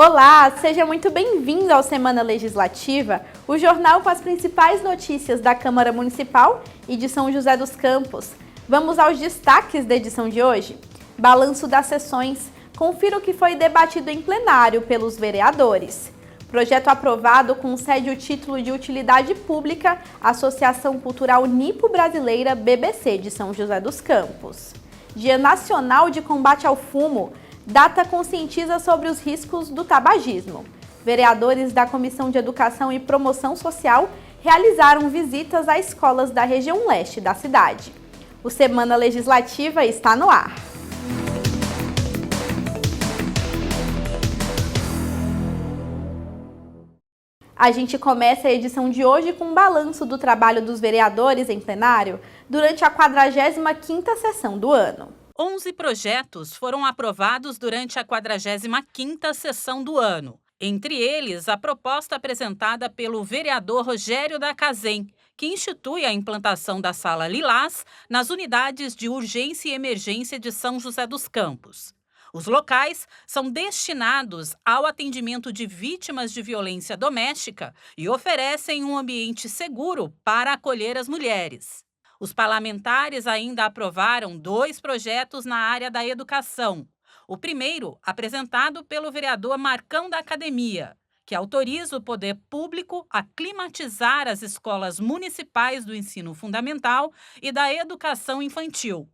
Olá, seja muito bem-vindo ao Semana Legislativa, o jornal com as principais notícias da Câmara Municipal e de São José dos Campos. Vamos aos destaques da edição de hoje. Balanço das sessões. Confira o que foi debatido em plenário pelos vereadores. Projeto aprovado concede o título de utilidade pública à Associação Cultural Nipo-Brasileira BBC de São José dos Campos. Dia Nacional de Combate ao Fumo. Data conscientiza sobre os riscos do tabagismo. Vereadores da Comissão de Educação e Promoção Social realizaram visitas a escolas da região leste da cidade. O Semana Legislativa está no ar. A gente começa a edição de hoje com um balanço do trabalho dos vereadores em plenário durante a 45ª sessão do ano. 11 projetos foram aprovados durante a 45ª sessão do ano. Entre eles, a proposta apresentada pelo vereador Rogério da Cazem, que institui a implantação da Sala Lilás nas unidades de urgência e emergência de São José dos Campos. Os locais são destinados ao atendimento de vítimas de violência doméstica e oferecem um ambiente seguro para acolher as mulheres. Os parlamentares ainda aprovaram 2 projetos na área da educação. O primeiro, apresentado pelo vereador Marcão da Academia, que autoriza o poder público a climatizar as escolas municipais do ensino fundamental e da educação infantil.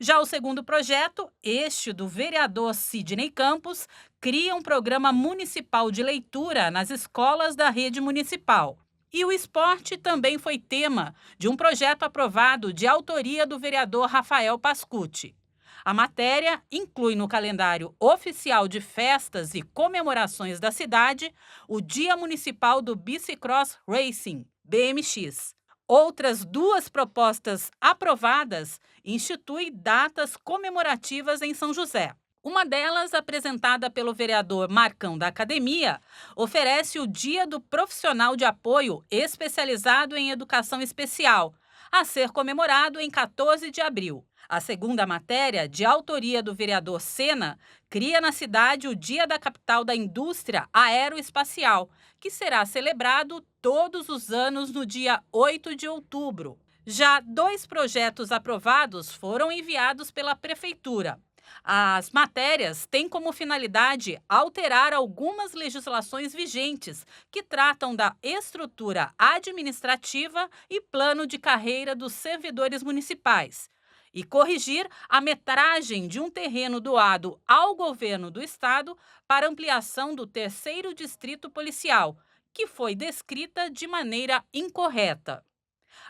Já o segundo projeto, este do vereador Sidney Campos, cria um programa municipal de leitura nas escolas da rede municipal. E o esporte também foi tema de um projeto aprovado de autoria do vereador Rafael Pascucci. A matéria inclui no calendário oficial de festas e comemorações da cidade o Dia Municipal do Bicicross Racing, BMX. Outras 2 propostas aprovadas instituem datas comemorativas em São José. Uma delas, apresentada pelo vereador Marcão da Academia, oferece o Dia do Profissional de Apoio Especializado em Educação Especial, a ser comemorado em 14 de abril. A segunda matéria, de autoria do vereador Sena, cria na cidade o Dia da Capital da Indústria Aeroespacial, que será celebrado todos os anos no dia 8 de outubro. Já 2 projetos aprovados foram enviados pela Prefeitura. As matérias têm como finalidade alterar algumas legislações vigentes que tratam da estrutura administrativa e plano de carreira dos servidores municipais e corrigir a metragem de um terreno doado ao governo do estado para ampliação do 3º Distrito Policial, que foi descrita de maneira incorreta.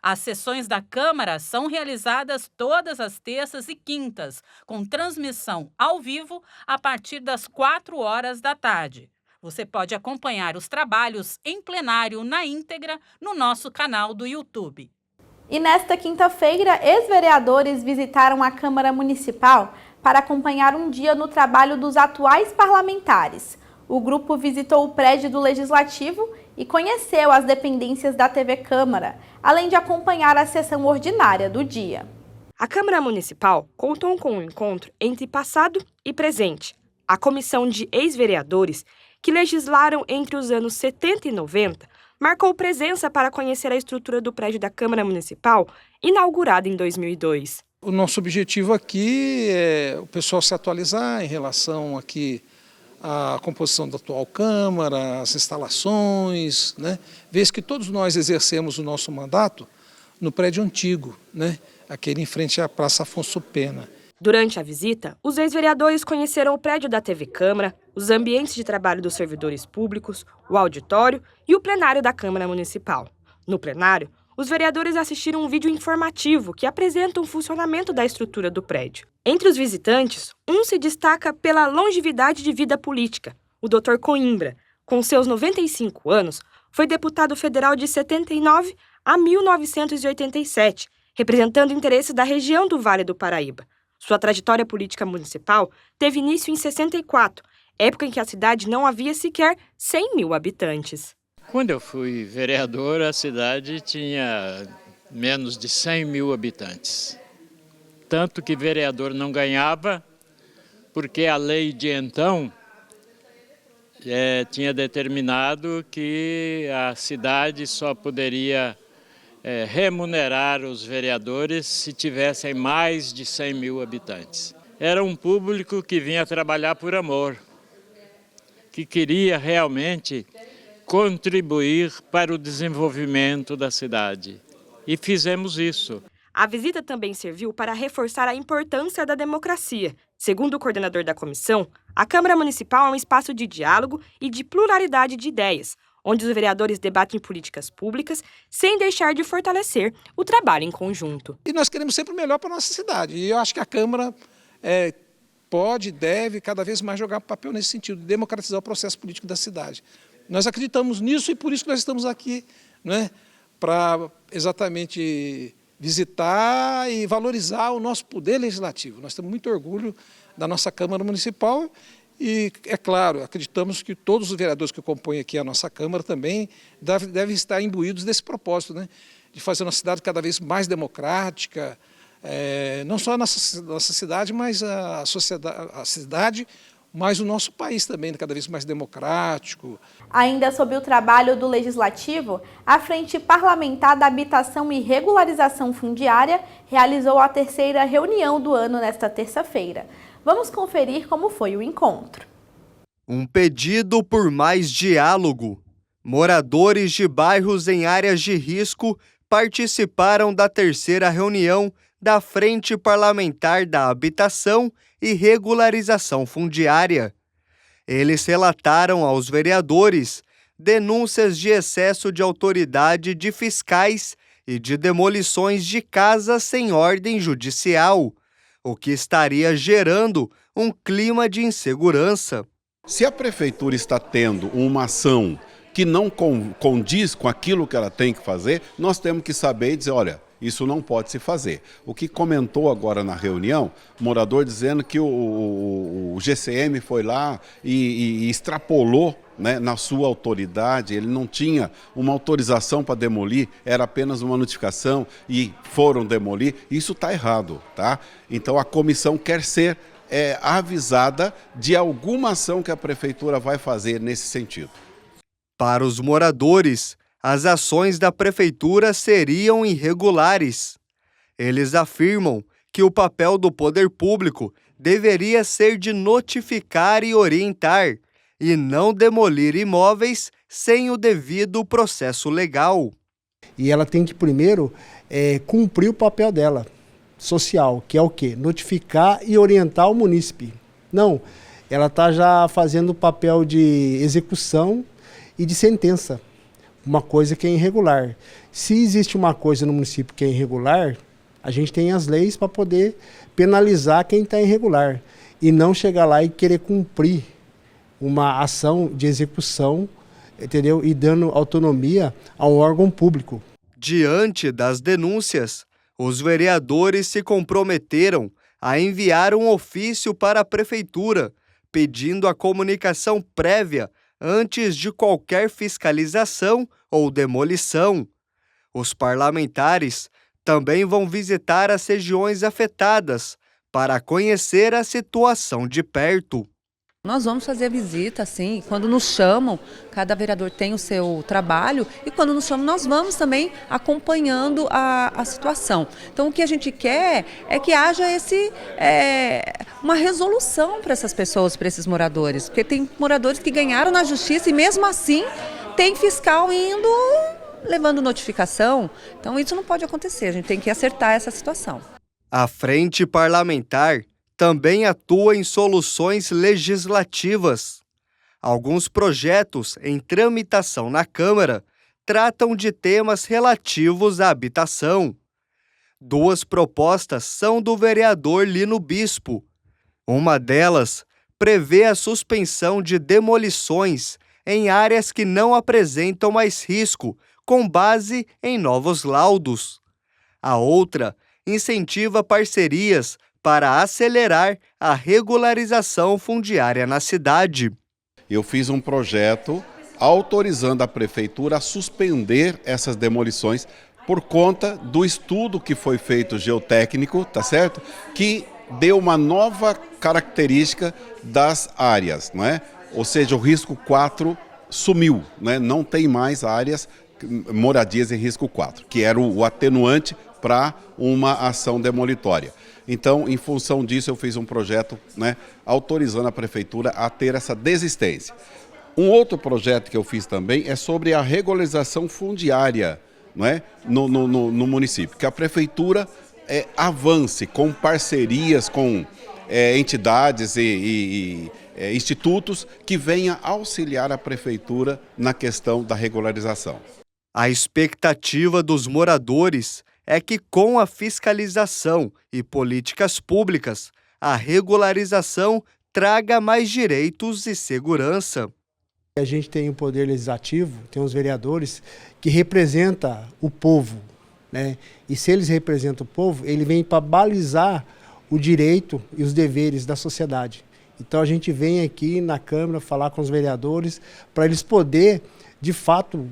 As sessões da Câmara são realizadas todas as terças e quintas, com transmissão ao vivo a partir das 4 horas da tarde. Você pode acompanhar os trabalhos em plenário na íntegra no nosso canal do YouTube. E nesta quinta-feira, ex-vereadores visitaram a Câmara Municipal para acompanhar um dia no trabalho dos atuais parlamentares. O grupo visitou o prédio do Legislativo e conheceu as dependências da TV Câmara, além de acompanhar a sessão ordinária do dia. A Câmara Municipal contou com um encontro entre passado e presente. A comissão de ex-vereadores, que legislaram entre os anos 70 e 90, marcou presença para conhecer a estrutura do prédio da Câmara Municipal, inaugurada em 2002. O nosso objetivo aqui é o pessoal se atualizar em relação aqui à composição da atual Câmara, as instalações, vez que todos nós exercemos o nosso mandato no prédio antigo, aquele em frente à Praça Afonso Pena. Durante a visita, os ex-vereadores conheceram o prédio da TV Câmara, os ambientes de trabalho dos servidores públicos, o auditório e o plenário da Câmara Municipal. No plenário, os vereadores assistiram um vídeo informativo que apresenta o funcionamento da estrutura do prédio. Entre os visitantes, um se destaca pela longevidade de vida política. O Dr. Coimbra, com seus 95 anos, foi deputado federal de 79 a 1987, representando interesses da região do Vale do Paraíba. Sua trajetória política municipal teve início em 64, época em que a cidade não havia sequer 100 mil habitantes. Quando eu fui vereador, a cidade tinha menos de 100 mil habitantes. Tanto que vereador não ganhava, porque a lei de então tinha determinado que a cidade só poderia remunerar os vereadores se tivessem mais de 100 mil habitantes. Era um público que vinha trabalhar por amor, que queria realmente contribuir para o desenvolvimento da cidade. E fizemos isso. A visita também serviu para reforçar a importância da democracia. Segundo o coordenador da comissão, a Câmara Municipal é um espaço de diálogo e de pluralidade de ideias, onde os vereadores debatem políticas públicas sem deixar de fortalecer o trabalho em conjunto. E nós queremos sempre o melhor para a nossa cidade. E eu acho que a Câmara pode, deve cada vez mais jogar papel nesse sentido, de democratizar o processo político da cidade. Nós acreditamos nisso e por isso que nós estamos aqui, né, para exatamente visitar e valorizar o nosso poder legislativo. Nós temos muito orgulho da nossa Câmara Municipal e, é claro, acreditamos que todos os vereadores que compõem aqui a nossa Câmara também devem estar imbuídos desse propósito, né, de fazer a nossa cidade cada vez mais democrática, não só a nossa cidade, mas a sociedade, a cidade, mas o nosso país também cada vez mais democrático. Ainda sob o trabalho do Legislativo, a Frente Parlamentar da Habitação e Regularização Fundiária realizou a terceira reunião do ano nesta terça-feira. Vamos conferir como foi o encontro. Um pedido por mais diálogo. Moradores de bairros em áreas de risco participaram da terceira reunião da Frente Parlamentar da Habitação e Regularização Fundiária. Eles relataram aos vereadores denúncias de excesso de autoridade de fiscais e de demolições de casas sem ordem judicial, o que estaria gerando um clima de insegurança. Se a prefeitura está tendo uma ação que não condiz com aquilo que ela tem que fazer, nós temos que saber e dizer, olha, isso não pode se fazer. O que comentou agora na reunião, morador dizendo que o GCM foi lá e extrapolou, né, na sua autoridade, ele não tinha uma autorização para demolir, era apenas uma notificação e foram demolir, isso está errado, tá? Então a comissão quer ser avisada de alguma ação que a prefeitura vai fazer nesse sentido. Para os moradores, as ações da prefeitura seriam irregulares. Eles afirmam que o papel do poder público deveria ser de notificar e orientar, e não demolir imóveis sem o devido processo legal. E ela tem que primeiro cumprir o papel dela, social, que é o quê? Notificar e orientar o munícipe. Não, ela está já fazendo o papel de execução e de sentença. Uma coisa que é irregular. Se existe uma coisa no município que é irregular, a gente tem as leis para poder penalizar quem está irregular e não chegar lá e querer cumprir uma ação de execução, entendeu? E dando autonomia a um órgão público. Diante das denúncias, os vereadores se comprometeram a enviar um ofício para a prefeitura, pedindo a comunicação prévia antes de qualquer fiscalização ou demolição. Os parlamentares também vão visitar as regiões afetadas para conhecer a situação de perto. Nós vamos fazer a visita, sim, quando nos chamam, cada vereador tem o seu trabalho e quando nos chamam nós vamos também acompanhando a situação. Então o que a gente quer é que haja uma resolução para essas pessoas, para esses moradores, porque tem moradores que ganharam na justiça e mesmo assim tem fiscal indo, levando notificação, então isso não pode acontecer, a gente tem que acertar essa situação. A Frente Parlamentar também atua em soluções legislativas. Alguns projetos em tramitação na Câmara tratam de temas relativos à habitação. 2 propostas são do vereador Lino Bispo. Uma delas prevê a suspensão de demolições em áreas que não apresentam mais risco, com base em novos laudos. A outra incentiva parcerias para acelerar a regularização fundiária na cidade. Eu fiz um projeto autorizando a prefeitura a suspender essas demolições por conta do estudo que foi feito geotécnico, tá certo? Que deu uma nova característica das áreas, não é? ou seja, o risco 4 sumiu, né? Não tem mais áreas, moradias em risco 4, que era o atenuante para uma ação demolitória. Então, em função disso, eu fiz um projeto, né, autorizando a prefeitura a ter essa desistência. Um outro projeto que eu fiz também é sobre a regularização fundiária, não é? no município, que a prefeitura avance com parcerias com entidades e institutos que venham auxiliar a prefeitura na questão da regularização. A expectativa dos moradores é que, com a fiscalização e políticas públicas, a regularização traga mais direitos e segurança. A gente tem o poder legislativo, tem os vereadores que representam o povo, né? E se eles representam o povo, ele vem para balizar o direito e os deveres da sociedade. Então a gente vem aqui na Câmara falar com os vereadores para eles poderem, de fato,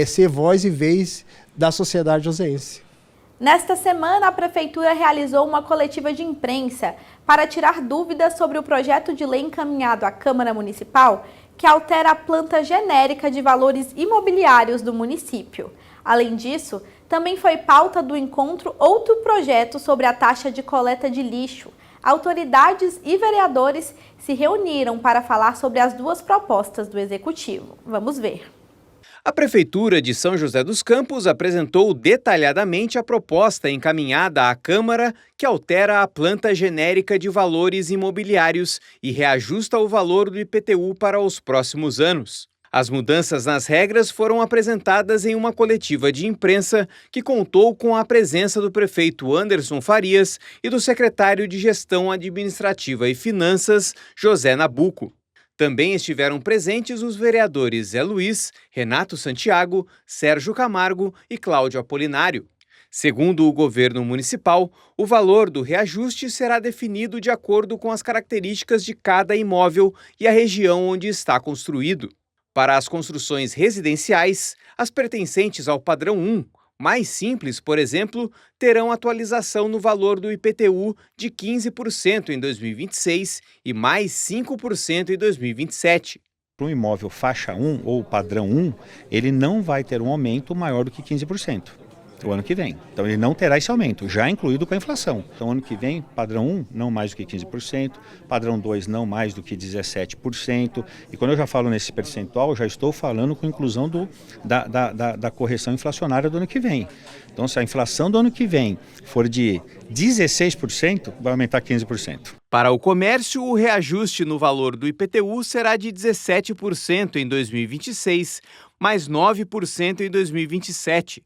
ser voz e vez da sociedade joseense. Nesta semana, a Prefeitura realizou uma coletiva de imprensa para tirar dúvidas sobre o projeto de lei encaminhado à Câmara Municipal que altera a planta genérica de valores imobiliários do município. Além disso, também foi pauta do encontro outro projeto sobre a taxa de coleta de lixo. Autoridades e vereadores se reuniram para falar sobre as duas propostas do Executivo. Vamos ver. A Prefeitura de São José dos Campos apresentou detalhadamente a proposta encaminhada à Câmara que altera a planta genérica de valores imobiliários e reajusta o valor do IPTU para os próximos anos. As mudanças nas regras foram apresentadas em uma coletiva de imprensa que contou com a presença do prefeito Anderson Farias e do secretário de Gestão Administrativa e Finanças, José Nabuco. Também estiveram presentes os vereadores Zé Luiz, Renato Santiago, Sérgio Camargo e Cláudio Apolinário. Segundo o governo municipal, o valor do reajuste será definido de acordo com as características de cada imóvel e a região onde está construído. Para as construções residenciais, as pertencentes ao padrão 1, mais simples, por exemplo, terão atualização no valor do IPTU de 15% em 2026 e mais 5% em 2027. Para um imóvel faixa 1 ou padrão 1, ele não vai ter um aumento maior do que 15%. O ano que vem. Então ele não terá esse aumento, já incluído com a inflação. Então ano que vem, padrão 1 não mais do que 15%, padrão 2 não mais do que 17%. E quando eu já falo nesse percentual, eu já estou falando com inclusão da correção inflacionária do ano que vem. Então se a inflação do ano que vem for de 16%, vai aumentar 15%. Para o comércio, o reajuste no valor do IPTU será de 17% em 2026, mais 9% em 2027.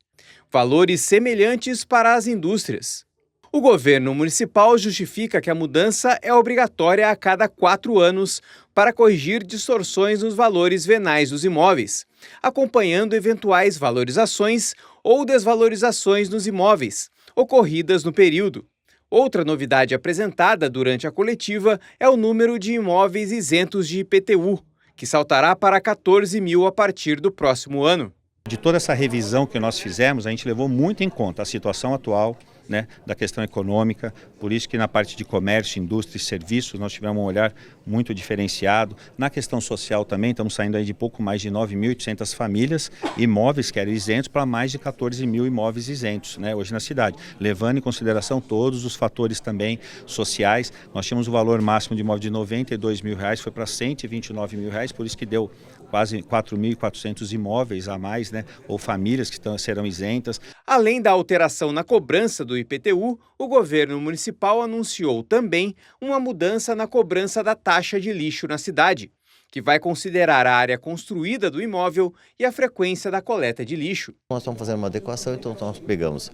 Valores semelhantes para as indústrias. O governo municipal justifica que a mudança é obrigatória a cada 4 anos para corrigir distorções nos valores venais dos imóveis, acompanhando eventuais valorizações ou desvalorizações nos imóveis, ocorridas no período. Outra novidade apresentada durante a coletiva é o número de imóveis isentos de IPTU, que saltará para 14 mil a partir do próximo ano. De toda essa revisão que nós fizemos, a gente levou muito em conta a situação atual, né, da questão econômica, por isso que na parte de comércio, indústria e serviços nós tivemos um olhar muito diferenciado. Na questão social também, estamos saindo aí de pouco mais de 9.800 famílias, imóveis que eram isentos para mais de 14 mil imóveis isentos, né, hoje na cidade, levando em consideração todos os fatores também sociais. Nós tínhamos o valor máximo de imóvel de R$92 mil, foi para R$129 mil, por isso que deu quase 4.400 imóveis a mais, né, ou famílias que serão isentas. Além da alteração na cobrança do IPTU, o governo municipal anunciou também uma mudança na cobrança da taxa de lixo na cidade, que vai considerar a área construída do imóvel e a frequência da coleta de lixo. Nós estamos fazendo uma adequação, então nós pegamos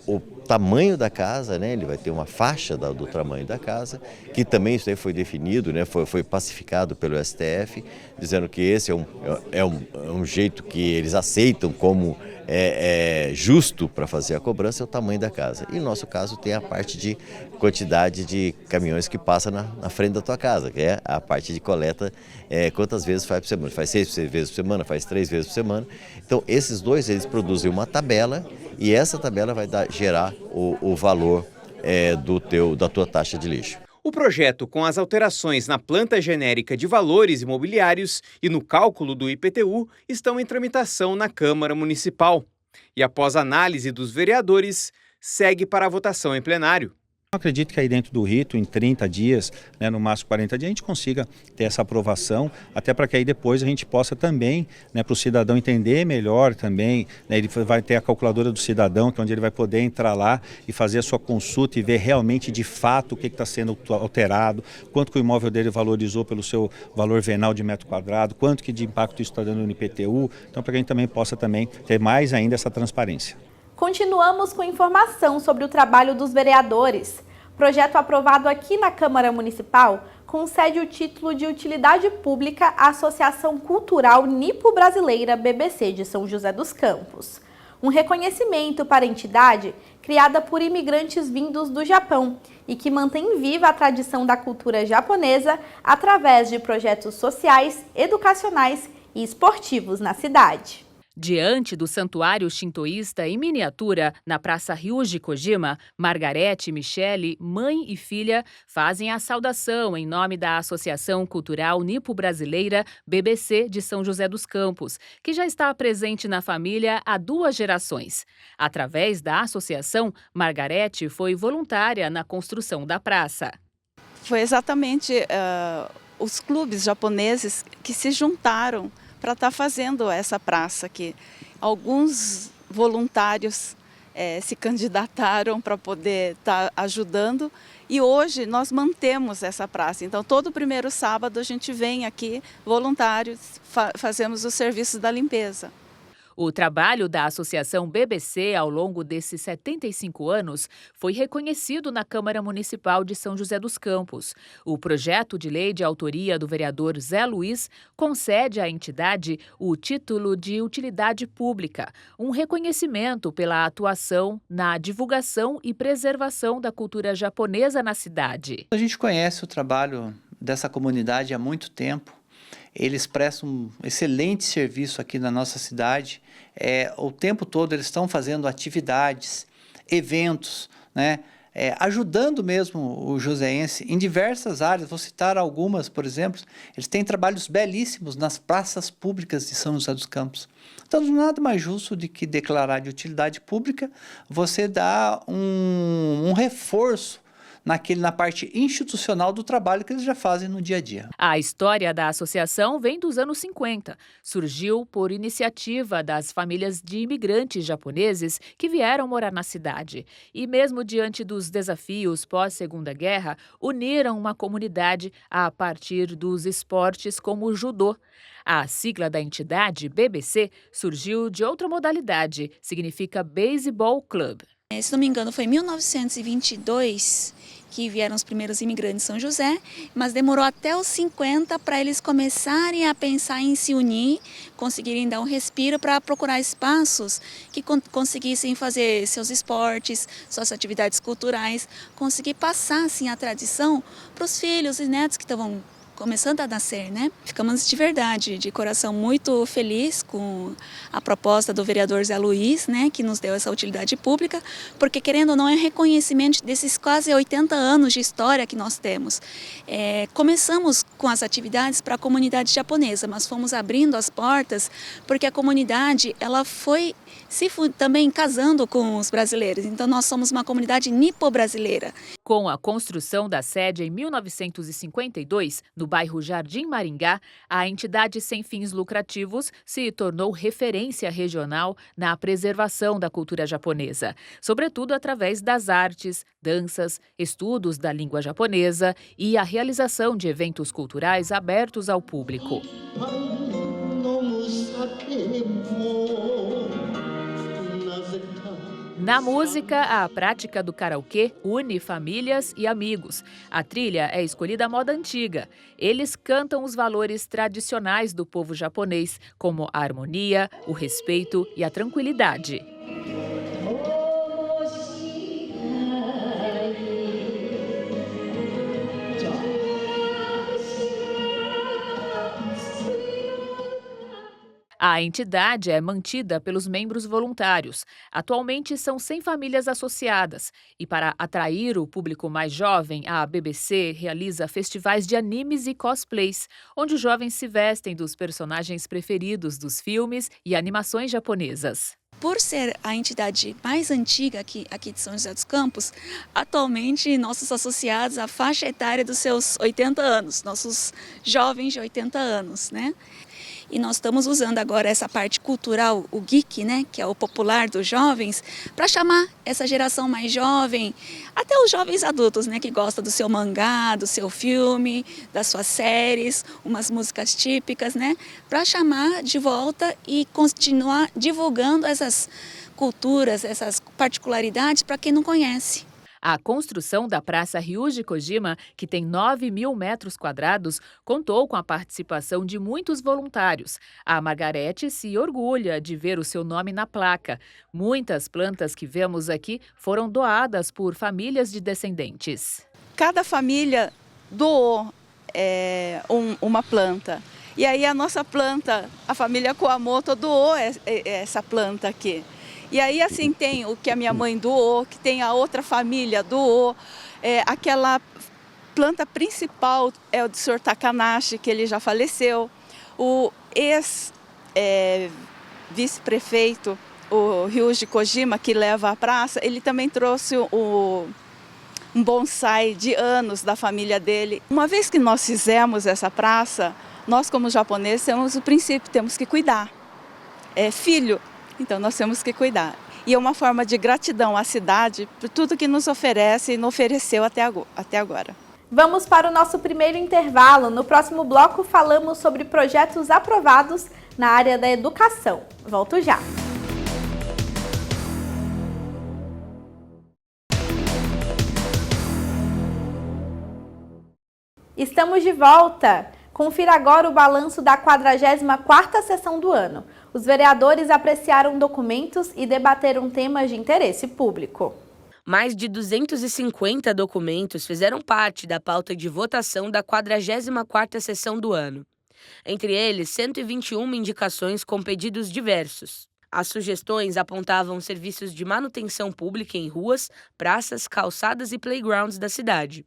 o tamanho da casa, né? Ele vai ter uma faixa do tamanho da casa, que também isso aí foi definido, né? Foi pacificado pelo STF, dizendo que esse é um jeito que eles aceitam como justo para fazer a cobrança, é o tamanho da casa. E no nosso caso tem a parte de quantidade de caminhões que passa na frente da tua casa, que é a parte de coleta, quantas vezes faz por semana. Faz 6 vezes por semana, faz 3 vezes por semana. Então esses dois, eles produzem uma tabela e essa tabela vai gerar o valor da tua taxa de lixo. O projeto, com as alterações na planta genérica de valores imobiliários e no cálculo do IPTU, estão em tramitação na Câmara Municipal. E após análise dos vereadores, segue para a votação em plenário. Eu acredito que aí dentro do rito, em 30 dias, no máximo 40 dias, a gente consiga ter essa aprovação, até para que aí depois a gente possa também, para o cidadão entender melhor também, ele vai ter a calculadora do cidadão, que é onde ele vai poder entrar lá e fazer a sua consulta e ver realmente de fato o que está sendo alterado, quanto que o imóvel dele valorizou pelo seu valor venal de metro quadrado, quanto que de impacto isso está dando no IPTU, então para que a gente também possa ter mais ainda essa transparência. Continuamos com informação sobre o trabalho dos vereadores. Projeto aprovado aqui na Câmara Municipal concede o título de utilidade pública à Associação Cultural Nipo-Brasileira BBC de São José dos Campos. Um reconhecimento para a entidade criada por imigrantes vindos do Japão e que mantém viva a tradição da cultura japonesa através de projetos sociais, educacionais e esportivos na cidade. Diante do santuário shintoísta em miniatura, na Praça Ryuji Kojima, Margarete e Michele, mãe e filha, fazem a saudação em nome da Associação Cultural Nipo-Brasileira BBC de São José dos Campos, que já está presente na família há 2 gerações. Através da associação, Margarete foi voluntária na construção da praça. Foi exatamente os clubes japoneses que se juntaram para estar fazendo essa praça aqui. Alguns voluntários se candidataram para poder estar ajudando e hoje nós mantemos essa praça. Então, todo primeiro sábado a gente vem aqui, voluntários, fazemos os serviços da limpeza. O trabalho da Associação BBC ao longo desses 75 anos foi reconhecido na Câmara Municipal de São José dos Campos. O projeto de lei de autoria do vereador Zé Luiz concede à entidade o título de utilidade pública, um reconhecimento pela atuação na divulgação e preservação da cultura japonesa na cidade. A gente conhece o trabalho dessa comunidade há muito tempo. Eles prestam um excelente serviço aqui na nossa cidade. O tempo todo eles estão fazendo atividades, eventos, ajudando mesmo o joseense em diversas áreas. Vou citar algumas, por exemplo. Eles têm trabalhos belíssimos nas praças públicas de São José dos Campos. Então, nada mais justo do que declarar de utilidade pública, você dá um reforço na parte institucional do trabalho que eles já fazem no dia a dia. A história da associação vem dos anos 50. Surgiu por iniciativa das famílias de imigrantes japoneses que vieram morar na cidade. E mesmo diante dos desafios pós-Segunda Guerra, uniram uma comunidade a partir dos esportes como o judô. A sigla da entidade, BBC, surgiu de outra modalidade, significa Baseball Club. Se não me engano, foi em 1922 que vieram os primeiros imigrantes de São José, mas demorou até os 50 para eles começarem a pensar em se unir, conseguirem dar um respiro para procurar espaços que conseguissem fazer seus esportes, suas atividades culturais, conseguir passar assim, a tradição para os filhos e netos que estavam começando a nascer, Ficamos de verdade, de coração muito feliz com a proposta do vereador Zé Luiz, que nos deu essa utilidade pública, porque querendo ou não é reconhecimento desses quase 80 anos de história que nós temos. Começamos com as atividades para a comunidade japonesa, mas fomos abrindo as portas porque a comunidade ela foi também casando com os brasileiros. Então nós somos uma comunidade nipo-brasileira. Com a construção da sede em 1952, no bairro Jardim Maringá, a entidade sem fins lucrativos se tornou referência regional na preservação da cultura japonesa, sobretudo através das artes, danças, estudos da língua japonesa e a realização de eventos culturais abertos ao público. Na música, a prática do karaokê une famílias e amigos. A trilha é escolhida à moda antiga. Eles cantam os valores tradicionais do povo japonês, como a harmonia, o respeito e a tranquilidade. A entidade é mantida pelos membros voluntários. Atualmente são 100 famílias associadas. E para atrair o público mais jovem, a BBC realiza festivais de animes e cosplays, onde os jovens se vestem dos personagens preferidos dos filmes e animações japonesas. Por ser a entidade mais antiga aqui de São José dos Campos, atualmente nossos associados, a faixa etária dos seus 80 anos, nossos jovens de 80 anos, né? E nós estamos usando agora essa parte cultural, o geek, né, que é o popular dos jovens, para chamar essa geração mais jovem, até os jovens adultos, né, que gostam do seu mangá, do seu filme, das suas séries, umas músicas típicas, né, para chamar de volta e continuar divulgando essas culturas, essas particularidades para quem não conhece. A construção da Praça Ryuji Kojima, que tem 9.000 metros quadrados, contou com a participação de muitos voluntários. A Margarete se orgulha de ver o seu nome na placa. Muitas plantas que vemos aqui foram doadas por famílias de descendentes. Cada família doou uma planta. E aí a nossa planta, a família Kuamoto doou essa planta aqui. E aí, assim, tem o que a minha mãe doou, que tem a outra família doou. Aquela planta principal é o do Sr. Takanashi, que ele já faleceu. O ex-vice-prefeito, o Ryuji Kojima, que leva a praça, ele também trouxe um bonsai de anos da família dele. Uma vez que nós fizemos essa praça, nós como japoneses temos o princípio, temos que cuidar. É filho. Então, nós temos que cuidar. E é uma forma de gratidão à cidade por tudo que nos oferece e nos ofereceu até agora. Vamos para o nosso primeiro intervalo. No próximo bloco, falamos sobre projetos aprovados na área da educação. Volto já. Estamos de volta. Confira agora o balanço da 44ª sessão do ano. Os vereadores apreciaram documentos e debateram temas de interesse público. Mais de 250 documentos fizeram parte da pauta de votação da 44ª sessão do ano. Entre eles, 121 indicações com pedidos diversos. As sugestões apontavam serviços de manutenção pública em ruas, praças, calçadas e playgrounds da cidade.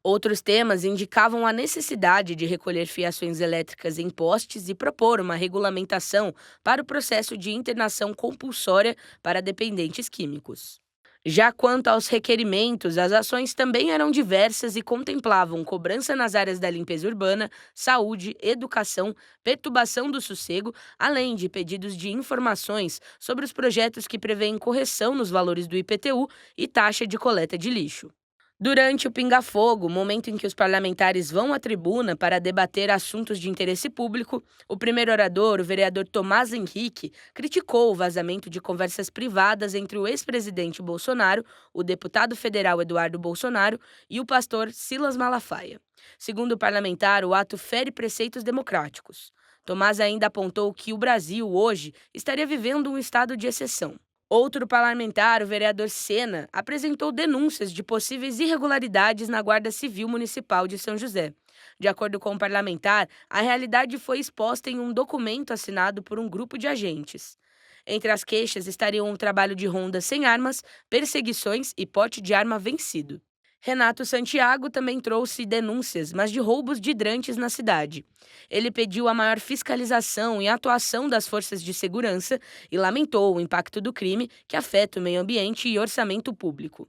Outros temas indicavam a necessidade de recolher fiações elétricas em postes e propor uma regulamentação para o processo de internação compulsória para dependentes químicos. Já quanto aos requerimentos, as ações também eram diversas e contemplavam cobrança nas áreas da limpeza urbana, saúde, educação, perturbação do sossego, além de pedidos de informações sobre os projetos que prevêem correção nos valores do IPTU e taxa de coleta de lixo. Durante o pinga-fogo, momento em que os parlamentares vão à tribuna para debater assuntos de interesse público, o primeiro orador, o vereador Tomás Henrique, criticou o vazamento de conversas privadas entre o ex-presidente Bolsonaro, o deputado federal Eduardo Bolsonaro e o pastor Silas Malafaia. Segundo o parlamentar, o ato fere preceitos democráticos. Tomás ainda apontou que o Brasil, hoje, estaria vivendo um estado de exceção. Outro parlamentar, o vereador Sena, apresentou denúncias de possíveis irregularidades na Guarda Civil Municipal de São José. De acordo com o parlamentar, a realidade foi exposta em um documento assinado por um grupo de agentes. Entre as queixas estariam o trabalho de rondas sem armas, perseguições e porte de arma vencido. Renato Santiago também trouxe denúncias, mas de roubos de hidrantes na cidade. Ele pediu a maior fiscalização e atuação das forças de segurança e lamentou o impacto do crime que afeta o meio ambiente e orçamento público.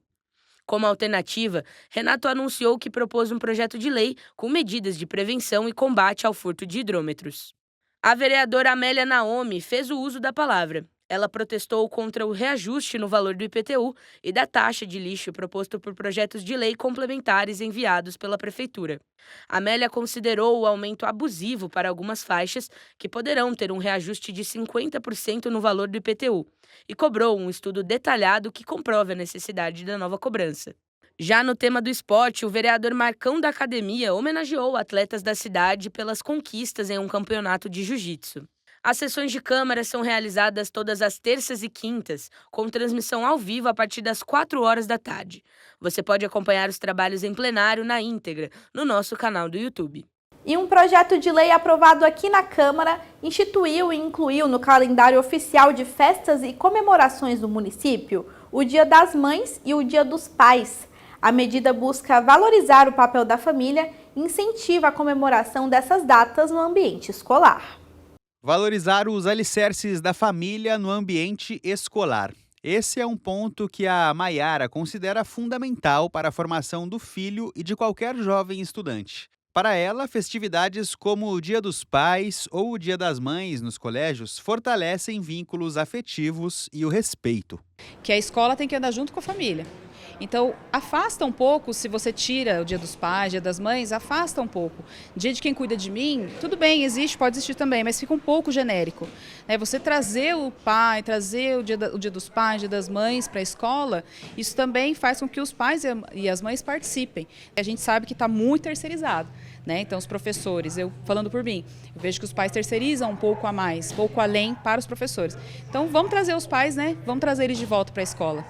Como alternativa, Renato anunciou que propôs um projeto de lei com medidas de prevenção e combate ao furto de hidrômetros. A vereadora Amélia Naomi fez o uso da palavra. Ela protestou contra o reajuste no valor do IPTU e da taxa de lixo proposto por projetos de lei complementares enviados pela Prefeitura. Amélia considerou o aumento abusivo para algumas faixas, que poderão ter um reajuste de 50% no valor do IPTU, e cobrou um estudo detalhado que comprove a necessidade da nova cobrança. Já no tema do esporte, o vereador Marcão da Academia homenageou atletas da cidade pelas conquistas em um campeonato de jiu-jitsu. As sessões de Câmara são realizadas todas as terças e quintas, com transmissão ao vivo a partir das 4 horas da tarde. Você pode acompanhar os trabalhos em plenário na íntegra, no nosso canal do YouTube. E um projeto de lei aprovado aqui na Câmara instituiu e incluiu no calendário oficial de festas e comemorações do município o Dia das Mães e o Dia dos Pais. A medida busca valorizar o papel da família e incentiva a comemoração dessas datas no ambiente escolar. Valorizar os alicerces da família no ambiente escolar. Esse é um ponto que a Maiara considera fundamental para a formação do filho e de qualquer jovem estudante. Para ela, festividades como o Dia dos Pais ou o Dia das Mães nos colégios fortalecem vínculos afetivos e o respeito. Que a escola tem que andar junto com a família. Então, afasta um pouco, se você tira o Dia dos Pais, Dia das Mães, afasta um pouco. Dia de quem cuida de mim, tudo bem, existe, pode existir também, mas fica um pouco genérico. Você trazer o pai, trazer o Dia dos Pais, Dia das Mães para a escola, isso também faz com que os pais e as mães participem. A gente sabe que está muito terceirizado. Então, os professores, eu falando por mim, eu vejo que os pais terceirizam um pouco a mais, pouco além para os professores. Então, vamos trazer os pais, vamos trazer eles de volta para a escola.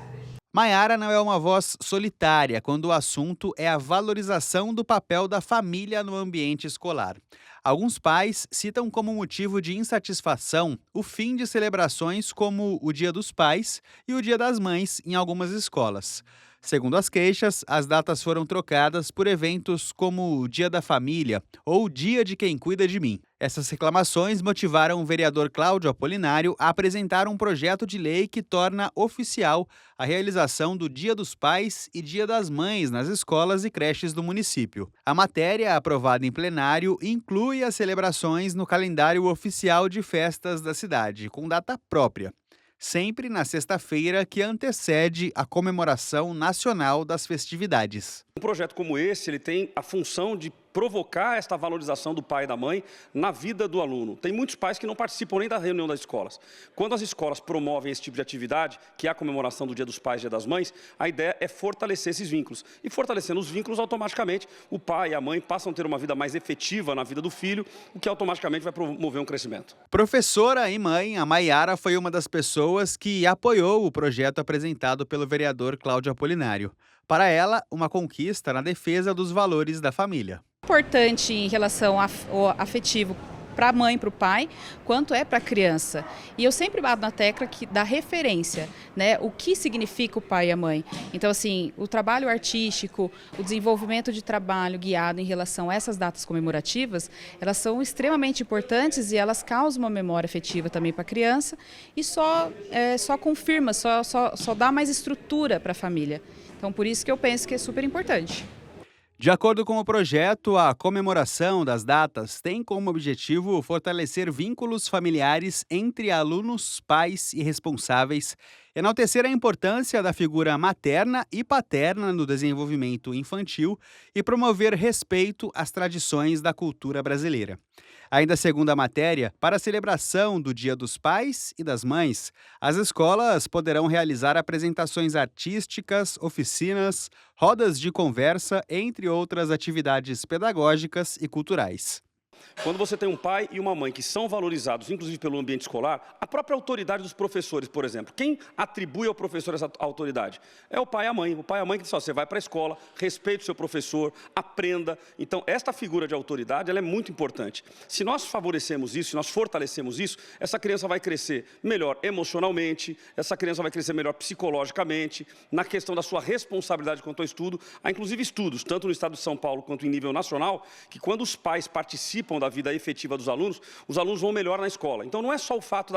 Maiara não é uma voz solitária quando o assunto é a valorização do papel da família no ambiente escolar. Alguns pais citam como motivo de insatisfação o fim de celebrações como o Dia dos Pais e o Dia das Mães em algumas escolas. Segundo as queixas, as datas foram trocadas por eventos como o Dia da Família ou o Dia de Quem Cuida de Mim. Essas reclamações motivaram o vereador Cláudio Apolinário a apresentar um projeto de lei que torna oficial a realização do Dia dos Pais e Dia das Mães nas escolas e creches do município. A matéria, aprovada em plenário, inclui as celebrações no calendário oficial de festas da cidade, com data própria, sempre na sexta-feira que antecede a comemoração nacional das festividades. Um projeto como esse, ele tem a função de provocar esta valorização do pai e da mãe na vida do aluno. Tem muitos pais que não participam nem da reunião das escolas. Quando as escolas promovem esse tipo de atividade, que é a comemoração do Dia dos Pais e Dia das Mães, a ideia é fortalecer esses vínculos. E fortalecendo os vínculos, automaticamente, o pai e a mãe passam a ter uma vida mais efetiva na vida do filho, o que automaticamente vai promover um crescimento. Professora e mãe, a Maiara foi uma das pessoas que apoiou o projeto apresentado pelo vereador Cláudio Apolinário. Para ela, uma conquista na defesa dos valores da família. Importante em relação ao afetivo para a mãe e para o pai, quanto é para a criança. E eu sempre bato na tecla da referência, o que significa o pai e a mãe. Então, assim, o trabalho artístico, o desenvolvimento de trabalho guiado em relação a essas datas comemorativas, elas são extremamente importantes e elas causam uma memória afetiva também para a criança e só confirma, só dá mais estrutura para a família. Então, por isso que eu penso que é super importante. De acordo com o projeto, a comemoração das datas tem como objetivo fortalecer vínculos familiares entre alunos, pais e responsáveis, enaltecer a importância da figura materna e paterna no desenvolvimento infantil e promover respeito às tradições da cultura brasileira. Ainda segundo a matéria, para a celebração do Dia dos Pais e das Mães, as escolas poderão realizar apresentações artísticas, oficinas, rodas de conversa, entre outras atividades pedagógicas e culturais. Quando você tem um pai e uma mãe que são valorizados, inclusive pelo ambiente escolar, a própria autoridade dos professores, por exemplo. Quem atribui ao professor essa autoridade? É o pai e a mãe. O pai e a mãe que diz, você vai para a escola, respeite o seu professor, aprenda. Então, esta figura de autoridade ela é muito importante. Se nós favorecemos isso, se nós fortalecemos isso, essa criança vai crescer melhor emocionalmente, essa criança vai crescer melhor psicologicamente, na questão da sua responsabilidade quanto ao estudo. Há, inclusive, estudos, tanto no estado de São Paulo quanto em nível nacional, que quando os pais participam da vida efetiva dos alunos, os alunos vão melhor na escola. Então não é só o fato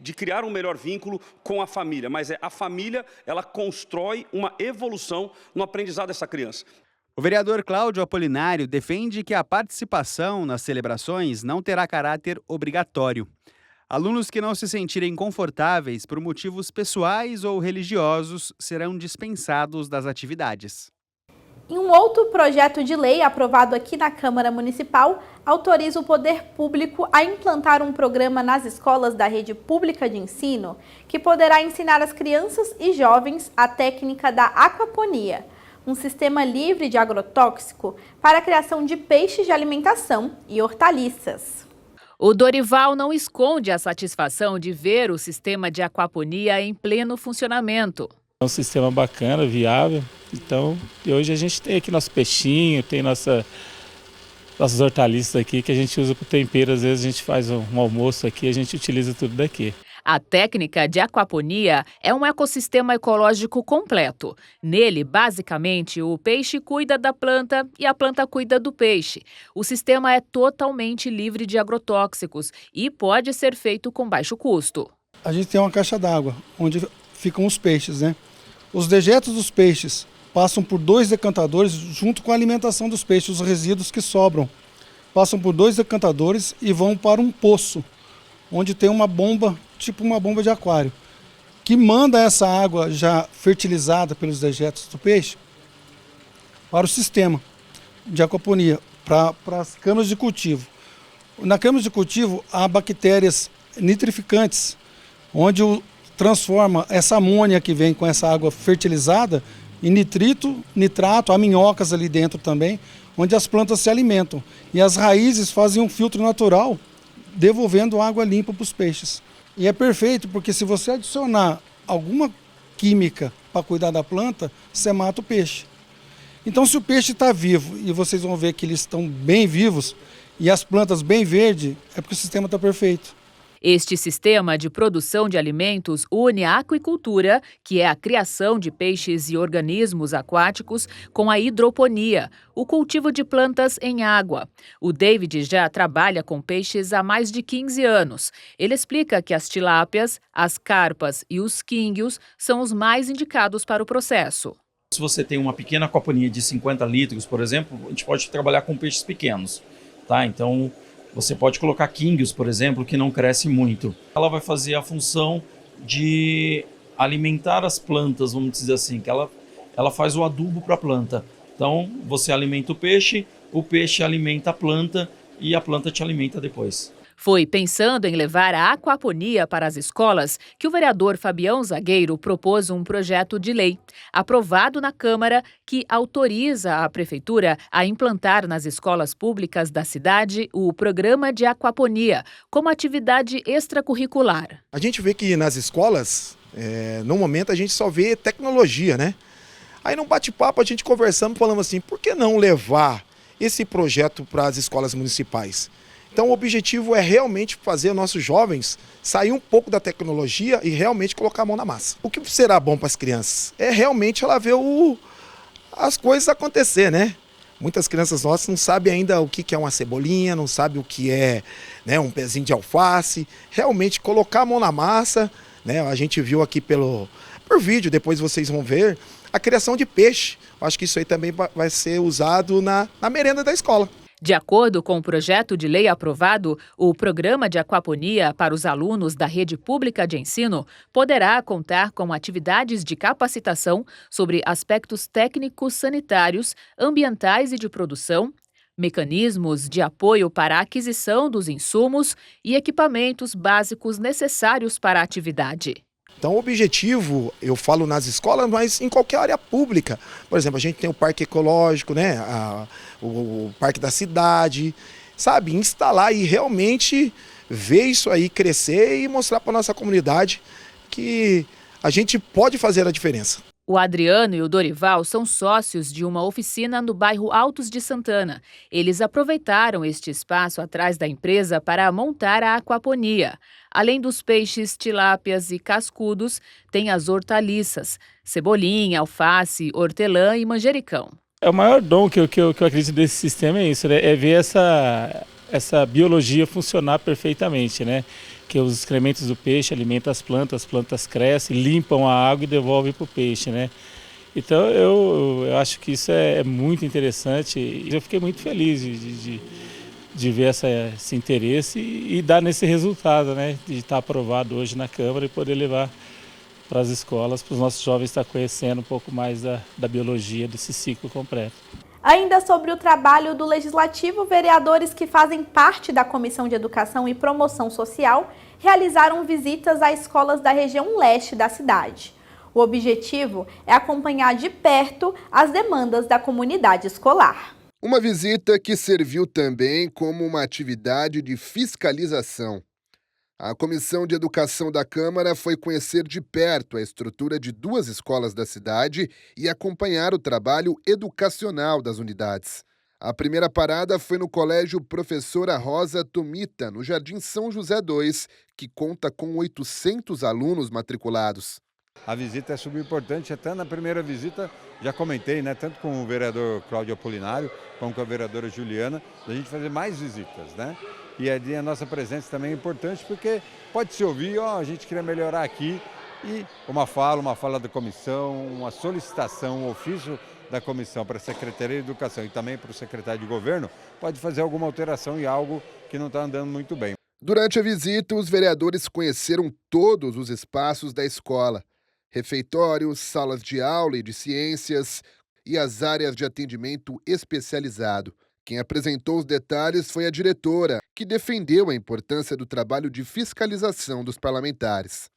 de criar um melhor vínculo com a família, mas a família, ela constrói uma evolução no aprendizado dessa criança. O vereador Cláudio Apolinário defende que a participação nas celebrações não terá caráter obrigatório. Alunos que não se sentirem confortáveis por motivos pessoais ou religiosos serão dispensados das atividades. E um outro projeto de lei aprovado aqui na Câmara Municipal autoriza o poder público a implantar um programa nas escolas da rede pública de ensino que poderá ensinar as crianças e jovens a técnica da aquaponia, um sistema livre de agrotóxico para a criação de peixes de alimentação e hortaliças. O Dorival não esconde a satisfação de ver o sistema de aquaponia em pleno funcionamento. É um sistema bacana, viável. Então, hoje a gente tem aqui nosso peixinho, tem nossa nossas hortaliças aqui, que a gente usa para tempero. Às vezes a gente faz um almoço aqui, a gente utiliza tudo daqui. A técnica de aquaponia é um ecossistema ecológico completo. Nele, basicamente, o peixe cuida da planta e a planta cuida do peixe. O sistema é totalmente livre de agrotóxicos e pode ser feito com baixo custo. A gente tem uma caixa d'água onde ficam os peixes, né? Os dejetos dos peixes passam por 2 decantadores junto com a alimentação dos peixes, os resíduos que sobram. Passam por 2 decantadores e vão para um poço, onde tem uma bomba, tipo uma bomba de aquário, que manda essa água já fertilizada pelos dejetos do peixe para o sistema de aquaponia, para as câmaras de cultivo. Na câmara de cultivo há bactérias nitrificantes, onde transforma essa amônia que vem com essa água fertilizada em nitrito, nitrato, há minhocas ali dentro também, onde as plantas se alimentam. E as raízes fazem um filtro natural, devolvendo água limpa para os peixes. E é perfeito, porque se você adicionar alguma química para cuidar da planta, você mata o peixe. Então, se o peixe está vivo, e vocês vão ver que eles estão bem vivos, e as plantas bem verdes, é porque o sistema está perfeito. Este sistema de produção de alimentos une a aquicultura, que é a criação de peixes e organismos aquáticos, com a hidroponia, o cultivo de plantas em água. O David já trabalha com peixes há mais de 15 anos. Ele explica que as tilápias, as carpas e os quinguios são os mais indicados para o processo. Se você tem uma pequena aquaponia de 50 litros, por exemplo, a gente pode trabalhar com peixes pequenos, tá? Então, você pode colocar quinguios, por exemplo, que não cresce muito. Ela vai fazer a função de alimentar as plantas, vamos dizer assim, que ela faz o adubo para a planta. Então, você alimenta o peixe alimenta a planta e a planta te alimenta depois. Foi pensando em levar a aquaponia para as escolas que o vereador Fabião Zagueiro propôs um projeto de lei, aprovado na Câmara, que autoriza a Prefeitura a implantar nas escolas públicas da cidade o programa de aquaponia como atividade extracurricular. A gente vê que nas escolas, no momento, a gente só vê tecnologia, né? Aí num bate-papo a gente conversando, falando assim, por que não levar esse projeto para as escolas municipais? Então o objetivo é realmente fazer nossos jovens sair um pouco da tecnologia e realmente colocar a mão na massa. O que será bom para as crianças? É realmente ela ver as coisas acontecer, né? Muitas crianças nossas não sabem ainda o que é uma cebolinha, não sabem o que é, né, um pezinho de alface. Realmente colocar a mão na massa, né? A gente viu aqui por vídeo, depois vocês vão ver, a criação de peixe. Eu acho que isso aí também vai ser usado na merenda da escola. De acordo com o projeto de lei aprovado, o programa de aquaponia para os alunos da rede pública de ensino poderá contar com atividades de capacitação sobre aspectos técnicos sanitários, ambientais e de produção, mecanismos de apoio para a aquisição dos insumos e equipamentos básicos necessários para a atividade. Então o objetivo, eu falo nas escolas, mas em qualquer área pública. Por exemplo, a gente tem o parque ecológico, né? O parque da cidade, sabe? Instalar e realmente ver isso aí crescer e mostrar para a nossa comunidade que a gente pode fazer a diferença. O Adriano e o Dorival são sócios de uma oficina no bairro Altos de Santana. Eles aproveitaram este espaço atrás da empresa para montar a aquaponia. Além dos peixes, tilápias e cascudos, tem as hortaliças, cebolinha, alface, hortelã e manjericão. O maior dom que eu acredito desse sistema é isso, né? É ver essa biologia funcionar perfeitamente, né? Que os excrementos do peixe alimentam as plantas crescem, limpam a água e devolvem para o peixe, né? Então eu acho que isso é muito interessante e eu fiquei muito feliz de ver esse interesse e dar nesse resultado, né? De estar aprovado hoje na Câmara e poder levar para as escolas, para os nossos jovens estar conhecendo um pouco mais da biologia desse ciclo completo. Ainda sobre o trabalho do Legislativo, vereadores que fazem parte da Comissão de Educação e Promoção Social realizaram visitas a escolas da região leste da cidade. O objetivo é acompanhar de perto as demandas da comunidade escolar. Uma visita que serviu também como uma atividade de fiscalização. A Comissão de Educação da Câmara foi conhecer de perto a estrutura de 2 escolas da cidade e acompanhar o trabalho educacional das unidades. A primeira parada foi no Colégio Professora Rosa Tomita, no Jardim São José II, que conta com 800 alunos matriculados. A visita é subimportante, até na primeira visita já comentei, né, tanto com o vereador Cláudio Apolinário, como com a vereadora Juliana, da gente fazer mais visitas, né? E a nossa presença também é importante porque pode se ouvir, a gente queria melhorar aqui, e uma fala da comissão, uma solicitação, um ofício da comissão para a Secretaria de Educação e também para o secretário de Governo, pode fazer alguma alteração em algo que não está andando muito bem. Durante a visita, os vereadores conheceram todos os espaços da escola: refeitórios, salas de aula e de ciências e as áreas de atendimento especializado. Quem apresentou os detalhes foi a diretora, que defendeu a importância do trabalho de fiscalização dos parlamentares.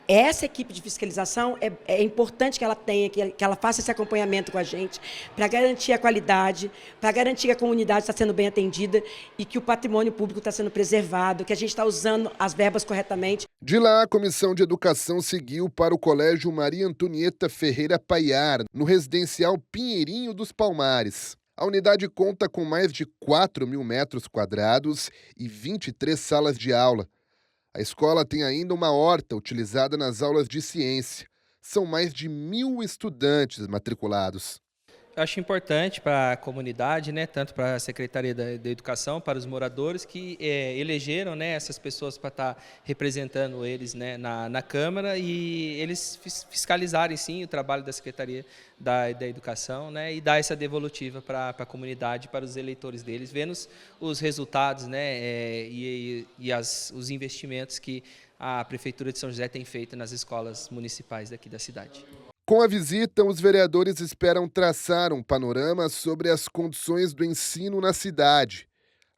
Essa equipe de fiscalização é importante que ela tenha, que ela faça esse acompanhamento com a gente, para garantir a qualidade, para garantir que a comunidade está sendo bem atendida e que o patrimônio público está sendo preservado, que a gente está usando as verbas corretamente. De lá, a Comissão de Educação seguiu para o Colégio Maria Antonieta Ferreira Paiar, no residencial Pinheirinho dos Palmares. A unidade conta com mais de 4.000 metros quadrados e 23 salas de aula. A escola tem ainda uma horta utilizada nas aulas de ciência. São mais de 1.000 estudantes matriculados. Eu acho importante para a comunidade, né, tanto para a Secretaria da Educação, para os moradores que elegeram, né, essas pessoas para estar representando eles, né, na Câmara, e eles fiscalizarem sim o trabalho da Secretaria da Educação, né, e dar essa devolutiva para a comunidade, para os eleitores deles, vendo os resultados, né, os investimentos que a Prefeitura de São José tem feito nas escolas municipais daqui da cidade. Com a visita, os vereadores esperam traçar um panorama sobre as condições do ensino na cidade.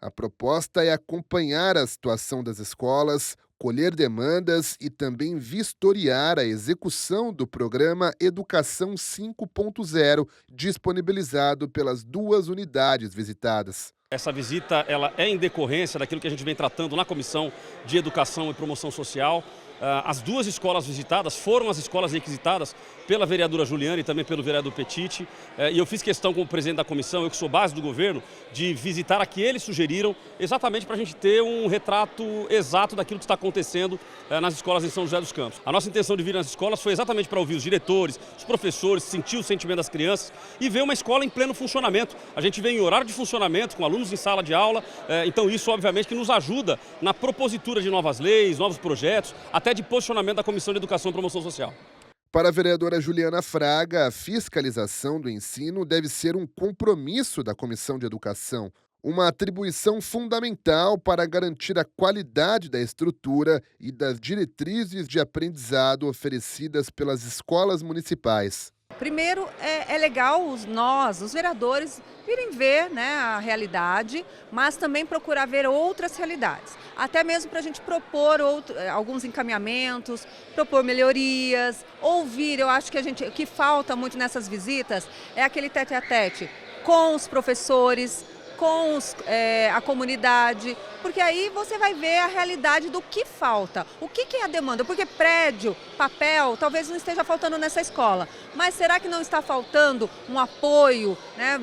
A proposta é acompanhar a situação das escolas, colher demandas e também vistoriar a execução do programa Educação 5.0, disponibilizado pelas 2 unidades visitadas. Essa visita ela é em decorrência daquilo que a gente vem tratando na Comissão de Educação e Promoção Social. As 2 escolas visitadas foram as escolas requisitadas pela vereadora Juliana e também pelo vereador Petiti. E eu fiz questão como presidente da comissão, eu que sou base do governo, de visitar a que eles sugeriram, exatamente para a gente ter um retrato exato daquilo que está acontecendo nas escolas em São José dos Campos. A nossa intenção de vir nas escolas foi exatamente para ouvir os diretores, os professores, sentir o sentimento das crianças e ver uma escola em pleno funcionamento. A gente vem em horário de funcionamento, com alunos em sala de aula, então isso obviamente que nos ajuda na propositura de novas leis, novos projetos, até de posicionamento da Comissão de Educação e Promoção Social. Para a vereadora Juliana Fraga, a fiscalização do ensino deve ser um compromisso da Comissão de Educação, uma atribuição fundamental para garantir a qualidade da estrutura e das diretrizes de aprendizado oferecidas pelas escolas municipais. Primeiro, é legal nós, os vereadores, virem ver, né, a realidade, mas também procurar ver outras realidades. Até mesmo para a gente propor alguns encaminhamentos, propor melhorias, ouvir. Eu acho que o que falta muito nessas visitas é aquele tete-a-tete com os professores, com a comunidade, porque aí você vai ver a realidade do que falta, o que é a demanda, porque prédio, papel, talvez não esteja faltando nessa escola, mas será que não está faltando um apoio, né,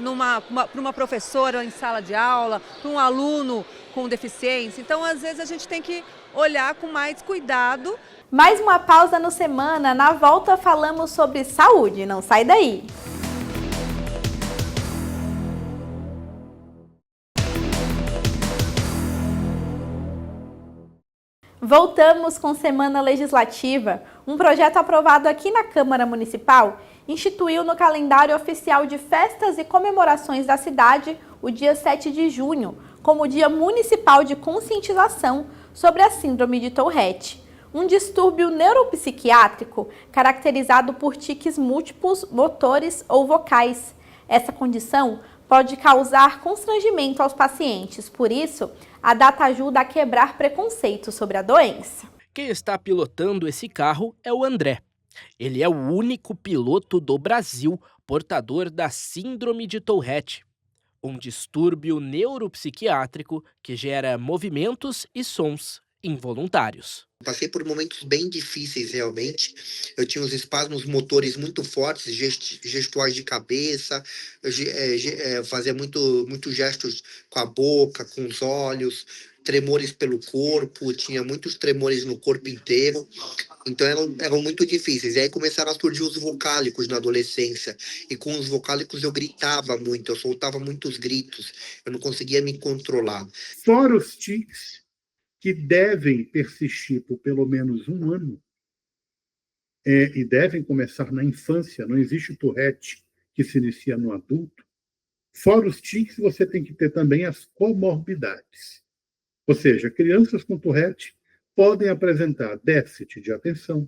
para uma professora em sala de aula, para um aluno com deficiência? Então, às vezes, a gente tem que olhar com mais cuidado. Mais uma pausa no Semana, na volta falamos sobre saúde, não sai daí! Voltamos com Semana Legislativa. Um projeto aprovado aqui na Câmara Municipal instituiu no calendário oficial de festas e comemorações da cidade o dia 7 de junho, como Dia Municipal de Conscientização sobre a Síndrome de Tourette, um distúrbio neuropsiquiátrico caracterizado por tiques múltiplos motores ou vocais. Essa condição pode causar constrangimento aos pacientes, por isso, a data ajuda a quebrar preconceitos sobre a doença. Quem está pilotando esse carro é o André. Ele é o único piloto do Brasil portador da Síndrome de Tourette, um distúrbio neuropsiquiátrico que gera movimentos e sons em voluntários. Passei por momentos bem difíceis, realmente. Eu tinha uns espasmos motores muito fortes, gestuais de cabeça, fazia muitos gestos com a boca, com os olhos, tremores pelo corpo, tinha muitos tremores no corpo inteiro. Então eram muito difíceis. E aí começaram a surgir os vocálicos na adolescência. E com os vocálicos eu gritava muito, eu soltava muitos gritos. Eu não conseguia me controlar. Fora os tics, que devem persistir por pelo menos um ano, e devem começar na infância, não existe Tourette que se inicia no adulto. Fora os tics, você tem que ter também as comorbidades. Ou seja, crianças com Tourette podem apresentar déficit de atenção,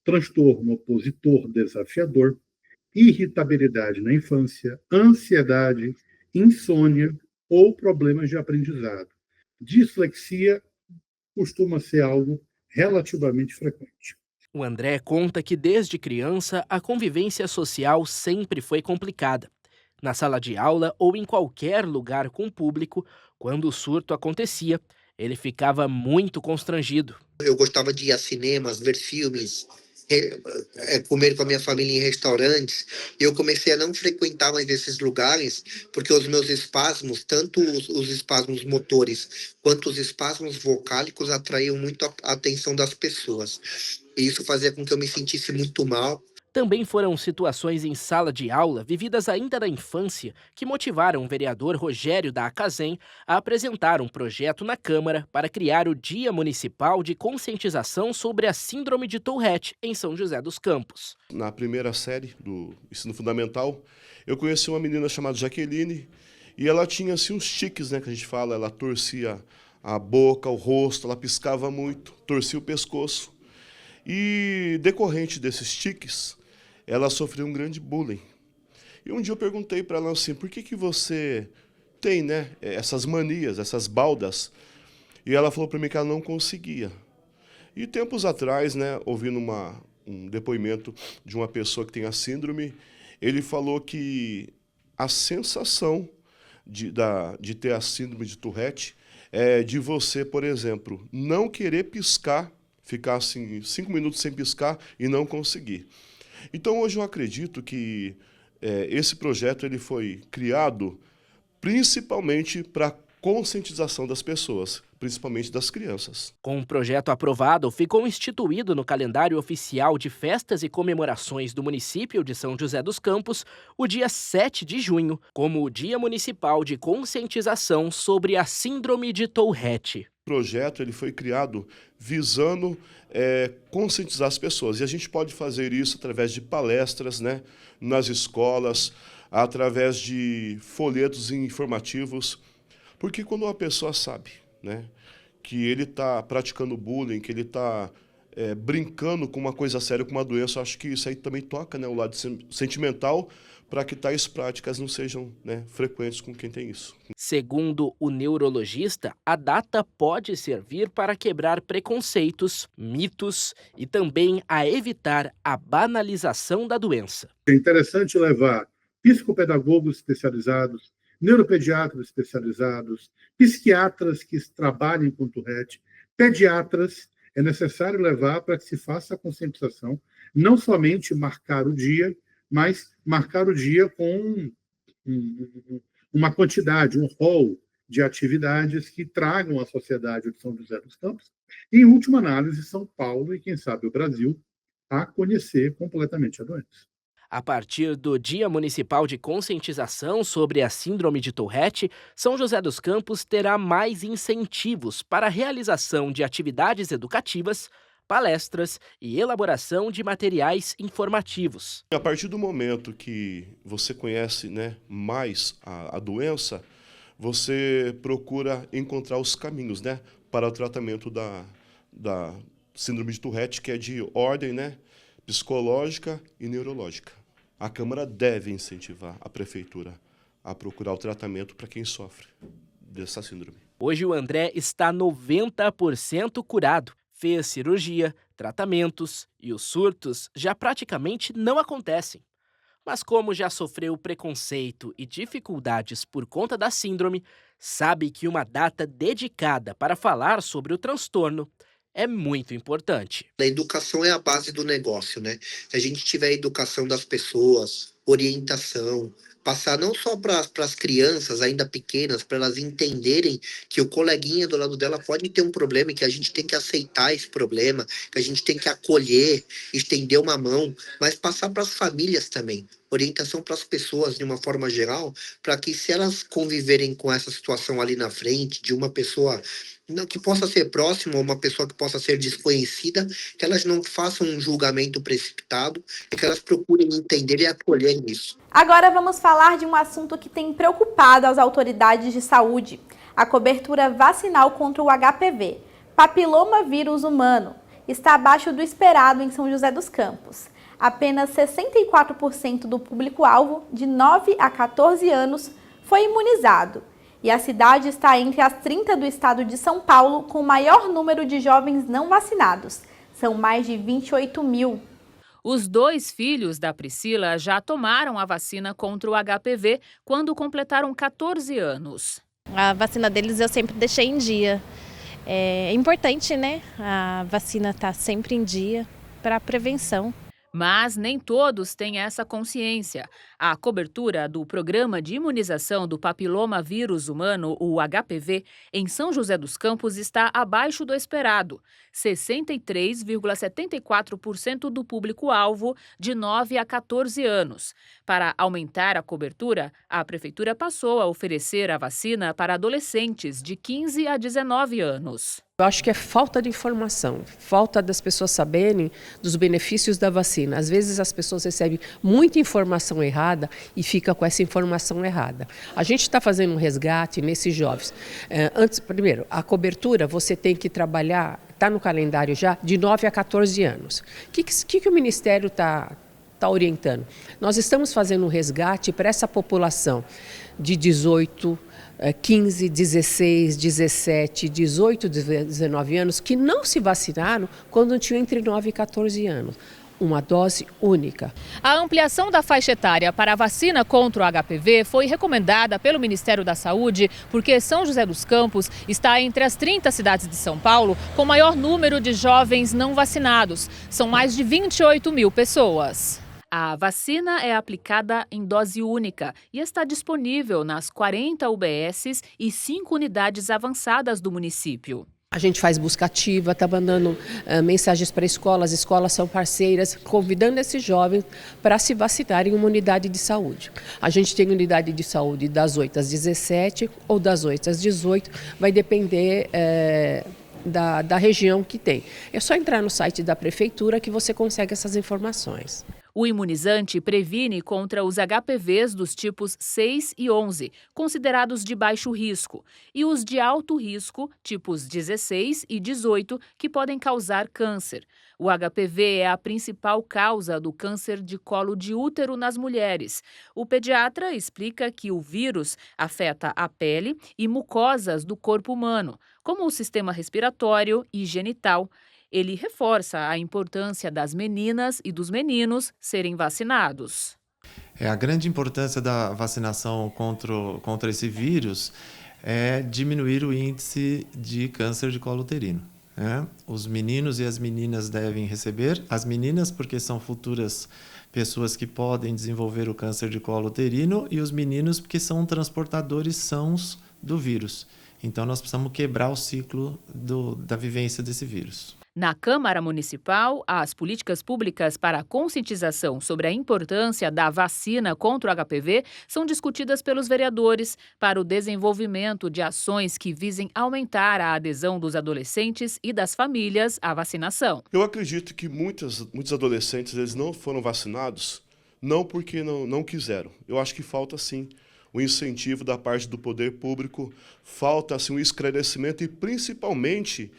transtorno opositor desafiador, irritabilidade na infância, ansiedade, insônia ou problemas de aprendizado. Dislexia costuma ser algo relativamente frequente. O André conta que desde criança a convivência social sempre foi complicada. Na sala de aula ou em qualquer lugar com público, quando o surto acontecia, ele ficava muito constrangido. Eu gostava de ir a cinemas, ver filmes, comer com a minha família em restaurantes. Eu comecei a não frequentar mais esses lugares, porque os meus espasmos, tanto os espasmos motores quanto os espasmos vocálicos, atraíam muito a atenção das pessoas. E isso fazia com que eu me sentisse muito mal. Também foram situações em sala de aula, vividas ainda na infância, que motivaram o vereador Rogério da Acazem a apresentar um projeto na Câmara para criar o Dia Municipal de Conscientização sobre a Síndrome de Tourette em São José dos Campos. Na primeira série do ensino fundamental, eu conheci uma menina chamada Jaqueline e ela tinha assim uns tiques, né, que a gente fala, ela torcia a boca, o rosto, ela piscava muito, torcia o pescoço. E decorrente desses tiques, ela sofreu um grande bullying. E um dia eu perguntei para ela assim, por que você tem, né, essas manias, essas baldas? E ela falou para mim que ela não conseguia. E tempos atrás, né, ouvindo um depoimento de uma pessoa que tem a síndrome, ele falou que a sensação de ter a síndrome de Tourette é de você, por exemplo, não querer piscar, ficar assim 5 minutos sem piscar e não conseguir. Então hoje eu acredito que esse projeto ele foi criado principalmente para conscientização das pessoas, principalmente das crianças. Com o projeto aprovado, ficou instituído no calendário oficial de festas e comemorações do município de São José dos Campos o dia 7 de junho, como o Dia Municipal de Conscientização sobre a Síndrome de Tourette. O projeto ele foi criado visando conscientizar as pessoas. E a gente pode fazer isso através de palestras, né, nas escolas, através de folhetos informativos. Porque quando uma pessoa sabe, né, que ele está praticando bullying, que ele está brincando com uma coisa séria, com uma doença, eu acho que isso aí também toca, né, o lado sentimental, para que tais práticas não sejam, né, frequentes com quem tem isso. Segundo o neurologista, a data pode servir para quebrar preconceitos, mitos e também a evitar a banalização da doença. É interessante levar psicopedagogos especializados, neuropediatras especializados, psiquiatras que trabalhem com Tourette, pediatras. É necessário levar para que se faça a conscientização, não somente marcar o dia, mas marcar o dia com uma quantidade, um rol de atividades que tragam à sociedade de São José dos Campos, e, em última análise, São Paulo e, quem sabe, o Brasil, a conhecer completamente a doença. A partir do Dia Municipal de Conscientização sobre a Síndrome de Tourette, São José dos Campos terá mais incentivos para a realização de atividades educativas, palestras e elaboração de materiais informativos. A partir do momento que você conhece, né, mais a doença, você procura encontrar os caminhos, né, para o tratamento da síndrome de Tourette, que é de ordem, né, psicológica e neurológica. A Câmara deve incentivar a Prefeitura a procurar o tratamento para quem sofre dessa síndrome. Hoje o André está 90% curado. Fez cirurgia, tratamentos e os surtos já praticamente não acontecem. mas como já sofreu preconceito e dificuldades por conta da síndrome, sabe que uma data dedicada para falar sobre o transtorno é muito importante. A educação é a base do negócio, né? Se a gente tiver a educação das pessoas, orientação, passar não só para as crianças ainda pequenas, para elas entenderem que o coleguinha do lado dela pode ter um problema e que a gente tem que aceitar esse problema, que a gente tem que acolher, estender uma mão, mas passar para as famílias também. Orientação para as pessoas de uma forma geral, para que se elas conviverem com essa situação ali na frente, de uma pessoa que possa ser próxima ou uma pessoa que possa ser desconhecida, que elas não façam um julgamento precipitado e que elas procurem entender e acolher isso. Agora vamos falar de um assunto que tem preocupado as autoridades de saúde: a cobertura vacinal contra o HPV, papiloma vírus humano, está abaixo do esperado em São José dos Campos. Apenas 64% do público-alvo de 9 a 14 anos foi imunizado. E a cidade está entre as 30 do estado de São Paulo com o maior número de jovens não vacinados. São mais de 28 mil. Os 2 filhos da Priscila já tomaram a vacina contra o HPV quando completaram 14 anos. A vacina deles eu sempre deixei em dia. É importante, né? A vacina está sempre em dia para a prevenção. Mas nem todos têm essa consciência. A cobertura do Programa de Imunização do Papiloma Vírus Humano, o HPV, em São José dos Campos está abaixo do esperado. 63,74% do público-alvo de 9 a 14 anos. Para aumentar a cobertura, a Prefeitura passou a oferecer a vacina para adolescentes de 15 a 19 anos. Eu acho que é falta de informação, falta das pessoas saberem dos benefícios da vacina. Às vezes as pessoas recebem muita informação errada e ficam com essa informação errada. A gente está fazendo um resgate nesses jovens. Primeiro, a cobertura você tem que trabalhar, está no calendário já, de 9 a 14 anos. O que o Ministério está orientando? Nós estamos fazendo um resgate para essa população de 18, 15, 16, 17, 18, 19 anos que não se vacinaram quando tinham entre 9 e 14 anos. Uma dose única. A ampliação da faixa etária para a vacina contra o HPV foi recomendada pelo Ministério da Saúde porque São José dos Campos está entre as 30 cidades de São Paulo com maior número de jovens não vacinados. São mais de 28 mil pessoas. A vacina é aplicada em dose única e está disponível nas 40 UBSs e 5 unidades avançadas do município. A gente faz busca ativa, está mandando mensagens para escolas, as escolas são parceiras, convidando esses jovens para se vacinarem em uma unidade de saúde. A gente tem unidade de saúde das 8 às 17 ou das 8 às 18, vai depender da região que tem. É só entrar no site da Prefeitura que você consegue essas informações. O imunizante previne contra os HPVs dos tipos 6 e 11, considerados de baixo risco, e os de alto risco, tipos 16 e 18, que podem causar câncer. O HPV é a principal causa do câncer de colo de útero nas mulheres. O pediatra explica que o vírus afeta a pele e mucosas do corpo humano, como o sistema respiratório e genital. Ele reforça a importância das meninas e dos meninos serem vacinados. A grande importância da vacinação contra esse vírus é diminuir o índice de câncer de colo uterino. Os meninos e as meninas devem receber, as meninas porque são futuras pessoas que podem desenvolver o câncer de colo uterino e os meninos porque são transportadores sãos do vírus. Então nós precisamos quebrar o ciclo da vivência desse vírus. Na Câmara Municipal, as políticas públicas para a conscientização sobre a importância da vacina contra o HPV são discutidas pelos vereadores para o desenvolvimento de ações que visem aumentar a adesão dos adolescentes e das famílias à vacinação. Eu acredito que muitos adolescentes eles não foram vacinados, não porque não quiseram. Eu acho que falta sim o incentivo da parte do poder público, falta assim, um esclarecimento e principalmente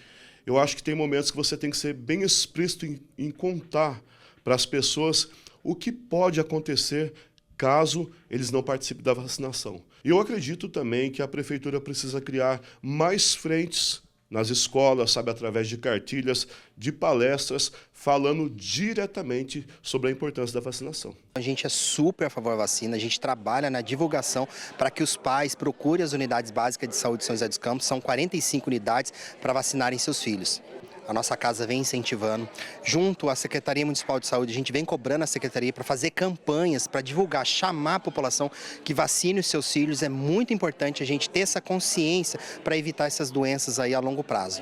eu acho que tem momentos que você tem que ser bem explícito em contar para as pessoas o que pode acontecer caso eles não participem da vacinação. E eu acredito também que a Prefeitura precisa criar mais frentes nas escolas, sabe, através de cartilhas, de palestras, falando diretamente sobre a importância da vacinação. A gente é super a favor da vacina, a gente trabalha na divulgação para que os pais procurem as unidades básicas de saúde de São José dos Campos, são 45 unidades para vacinarem seus filhos. A nossa casa vem incentivando, junto à Secretaria Municipal de Saúde, a gente vem cobrando a Secretaria para fazer campanhas, para divulgar, chamar a população que vacine os seus filhos. É muito importante a gente ter essa consciência para evitar essas doenças aí a longo prazo.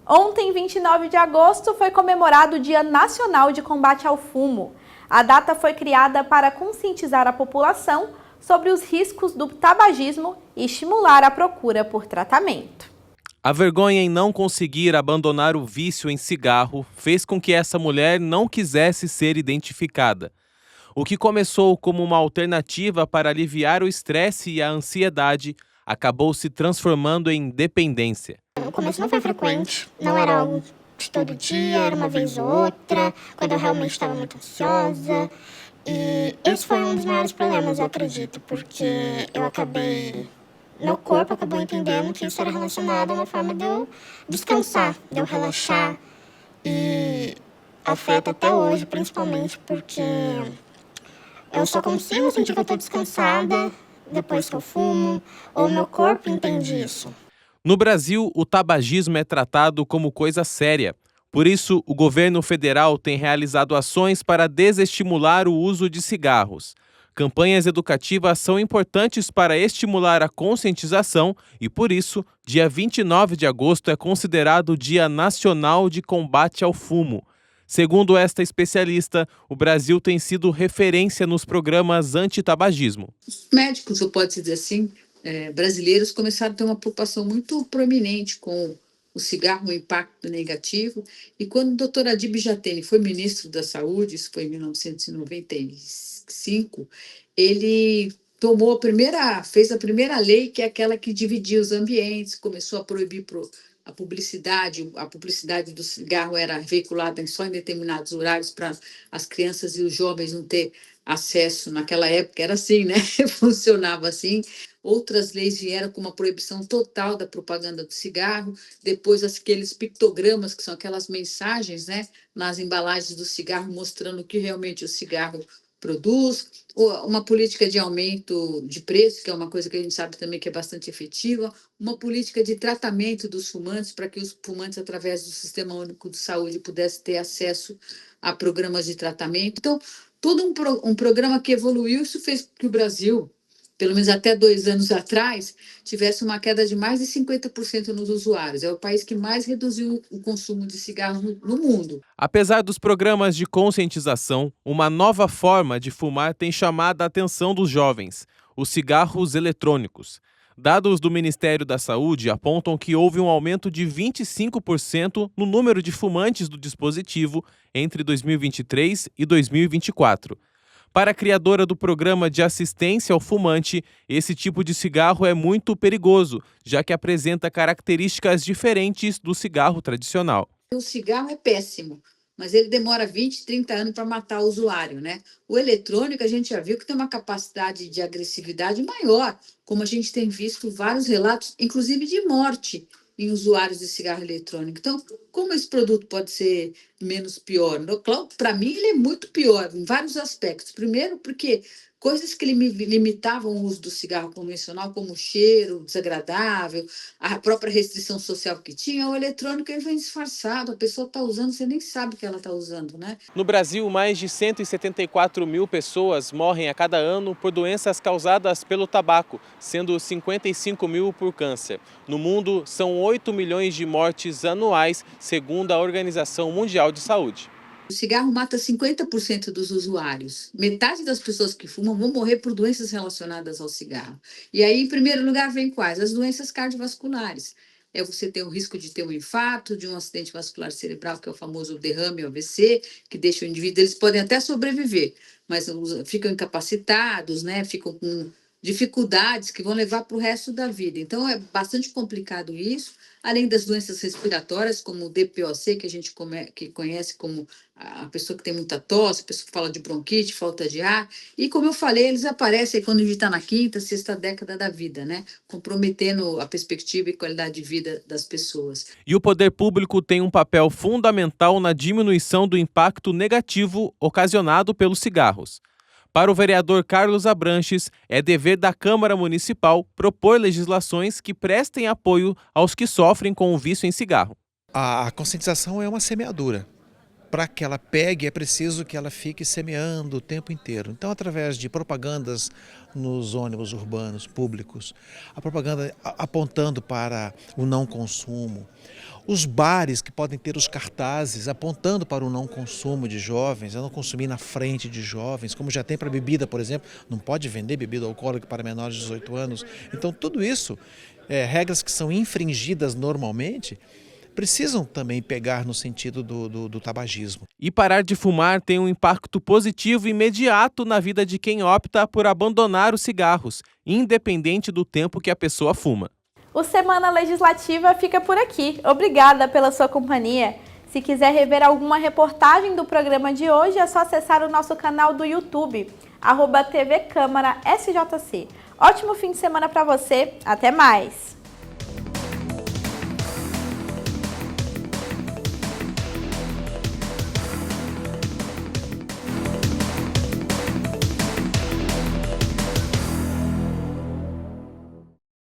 Ontem, 29 de agosto, foi comemorado o Dia Nacional de Combate ao Fumo. A data foi criada para conscientizar a população sobre os riscos do tabagismo e estimular a procura por tratamento. A vergonha em não conseguir abandonar o vício em cigarro fez com que essa mulher não quisesse ser identificada. O que começou como uma alternativa para aliviar o estresse e a ansiedade acabou se transformando em dependência. O começo não foi frequente, não era algo de todo dia, era uma vez ou outra, quando eu realmente estava muito ansiosa. E esse foi um dos maiores problemas, eu acredito, porque meu corpo acabou entendendo que isso era relacionado a uma forma de eu descansar, de eu relaxar. E afeta até hoje, principalmente porque eu só consigo sentir que eu estou descansada depois que eu fumo, ou meu corpo entende isso. No Brasil, o tabagismo é tratado como coisa séria. Por isso, o governo federal tem realizado ações para desestimular o uso de cigarros. Campanhas educativas são importantes para estimular a conscientização e, por isso, dia 29 de agosto é considerado o Dia Nacional de Combate ao Fumo. Segundo esta especialista, o Brasil tem sido referência nos programas anti-tabagismo. Os médicos, ou pode-se dizer assim, brasileiros começaram a ter uma preocupação muito proeminente com o cigarro, o impacto negativo. E quando o doutor Adib Jatene foi ministro da Saúde, isso foi em 1995, ele fez a primeira lei, que é aquela que dividia os ambientes, começou a proibir a publicidade do cigarro era veiculada só em determinados horários para as crianças e os jovens não ter acesso. Naquela época era assim, né? Funcionava assim. Outras leis vieram com uma proibição total da propaganda do cigarro. Depois, aqueles pictogramas, que são aquelas mensagens, né, nas embalagens do cigarro, mostrando o que realmente o cigarro produz. Uma política de aumento de preço, que é uma coisa que a gente sabe também que é bastante efetiva. Uma política de tratamento dos fumantes, para que os fumantes, através do Sistema Único de Saúde, pudessem ter acesso a programas de tratamento. Então, todo um programa que evoluiu, isso fez com que o Brasil, pelo menos até 2 anos atrás, tivesse uma queda de mais de 50% nos usuários. É o país que mais reduziu o consumo de cigarro no mundo. Apesar dos programas de conscientização, uma nova forma de fumar tem chamado a atenção dos jovens: os cigarros eletrônicos. Dados do Ministério da Saúde apontam que houve um aumento de 25% no número de fumantes do dispositivo entre 2023 e 2024. Para a criadora do programa de assistência ao fumante, esse tipo de cigarro é muito perigoso, já que apresenta características diferentes do cigarro tradicional. O cigarro é péssimo, mas ele demora 20, 30 anos para matar o usuário, né? O eletrônico, a gente já viu que tem uma capacidade de agressividade maior, como a gente tem visto vários relatos, inclusive de morte em usuários de cigarro eletrônico. Então, como esse produto pode ser menos pior? Claro, para mim, ele é muito pior em vários aspectos. Primeiro, porque coisas que limitavam o uso do cigarro convencional, como o cheiro desagradável, a própria restrição social que tinha, o eletrônico ele vem disfarçado, a pessoa está usando, você nem sabe que ela está usando, né? No Brasil, mais de 174 mil pessoas morrem a cada ano por doenças causadas pelo tabaco, sendo 55 mil por câncer. No mundo, são 8 milhões de mortes anuais, segundo a Organização Mundial de Saúde. O cigarro mata 50% dos usuários. Metade das pessoas que fumam vão morrer por doenças relacionadas ao cigarro. E aí, em primeiro lugar, vem quais? As doenças cardiovasculares. Você tem o risco de ter um infarto, de um acidente vascular cerebral, que é o famoso derrame, o AVC, que deixa o indivíduo, eles podem até sobreviver, mas ficam incapacitados, né? Ficam com dificuldades que vão levar para o resto da vida. Então, é bastante complicado isso, além das doenças respiratórias, como o DPOC, que a gente conhece como a pessoa que tem muita tosse, a pessoa que fala de bronquite, falta de ar, e como eu falei, eles aparecem quando a gente está na quinta, sexta década da vida, né? Comprometendo a perspectiva e qualidade de vida das pessoas. E o poder público tem um papel fundamental na diminuição do impacto negativo ocasionado pelos cigarros. Para o vereador Carlos Abranches, é dever da Câmara Municipal propor legislações que prestem apoio aos que sofrem com o vício em cigarro. A conscientização é uma semeadura. Para que ela pegue, é preciso que ela fique semeando o tempo inteiro. Então, através de propagandas nos ônibus urbanos públicos, a propaganda apontando para o não consumo, os bares que podem ter os cartazes apontando para o não consumo de jovens, a não consumir na frente de jovens, como já tem para bebida, por exemplo, não pode vender bebida alcoólica para menores de 18 anos. Então, tudo isso, regras que são infringidas normalmente, precisam também pegar no sentido do tabagismo. E parar de fumar tem um impacto positivo imediato na vida de quem opta por abandonar os cigarros, independente do tempo que a pessoa fuma. O Semana Legislativa fica por aqui. Obrigada pela sua companhia. Se quiser rever alguma reportagem do programa de hoje, é só acessar o nosso canal do YouTube, @TV Câmara SJC. Ótimo fim de semana para você. Até mais!